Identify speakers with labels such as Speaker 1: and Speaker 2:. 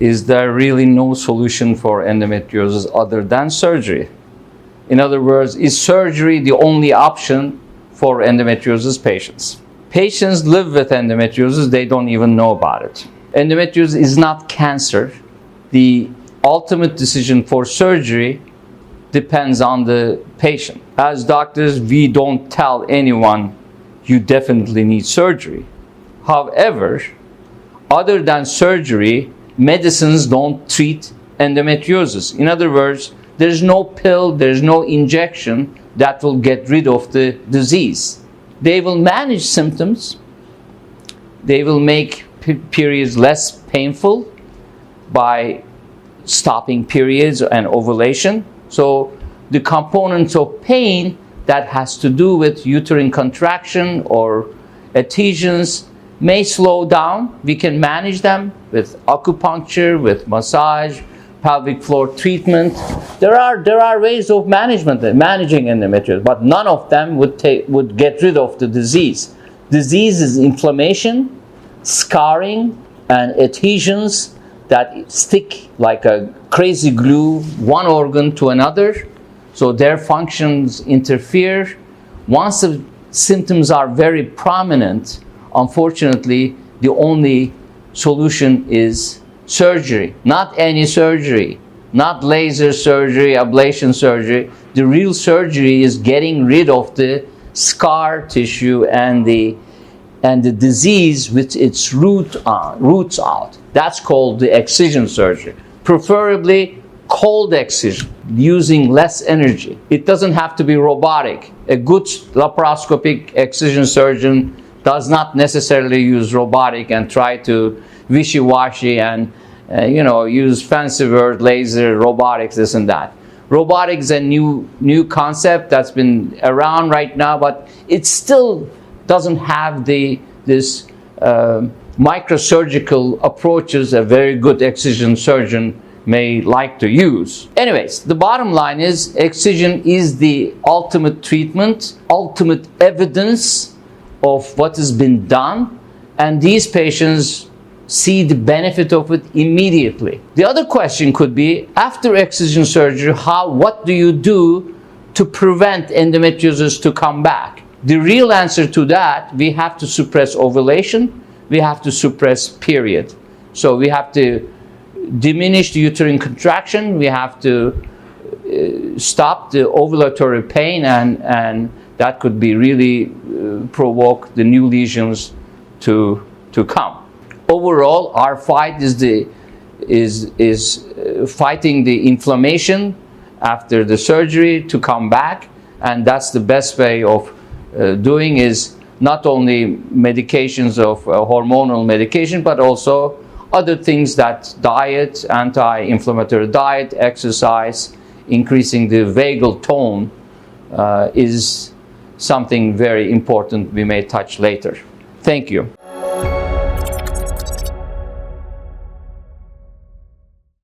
Speaker 1: is there really no solution for endometriosis other than surgery? In other words, is surgery the only option for endometriosis patients? Patients live with endometriosis, they don't even know about it. Endometriosis is not cancer. The ultimate decision for surgery depends on the patient. As doctors, we don't tell anyone, you definitely need surgery. However, other than surgery, medicines don't treat endometriosis. In other words, there's no pill, there's no injection that will get rid of the disease. They will manage symptoms. They will make periods less painful by stopping periods and ovulation. So the components of pain that has to do with uterine contraction or adhesions may slow down. We can manage them with acupuncture, with massage, pelvic floor treatment. There are ways of managing endometriosis, but none of them would get rid of the disease. Disease is inflammation, scarring, and adhesions that stick like a crazy glue, one organ to another, so their functions interfere. Once the symptoms are very prominent, unfortunately, the only solution is surgery. Not any surgery, not laser surgery, ablation surgery. The real surgery is getting rid of the scar tissue and the disease with its roots out. That's called the excision surgery. Preferably cold excision, using less energy. It doesn't have to be robotic. A good laparoscopic excision surgeon does not necessarily use robotic and try to wishy-washy and use fancy word, laser, robotics, this and that. Robotics is a new concept that's been around right now, but it still doesn't have this microsurgical approaches a very good excision surgeon may like to use. Anyways, the bottom line is excision is the ultimate treatment, ultimate evidence of what has been done, and these patients see the benefit of it immediately. The other question could be, after excision surgery, what do you do to prevent endometriosis to come back? The real answer to that, we have to suppress ovulation, we have to suppress period. So we have to diminish the uterine contraction, we have to stop the ovulatory pain, and that could be really provoke the new lesions to come. Overall, our fight is fighting the inflammation after the surgery to come back, and that's the best way of doing is not only medications of hormonal medication, but also other things that diet, anti-inflammatory diet, exercise, increasing the vagal tone is something very important we may touch later. Thank you.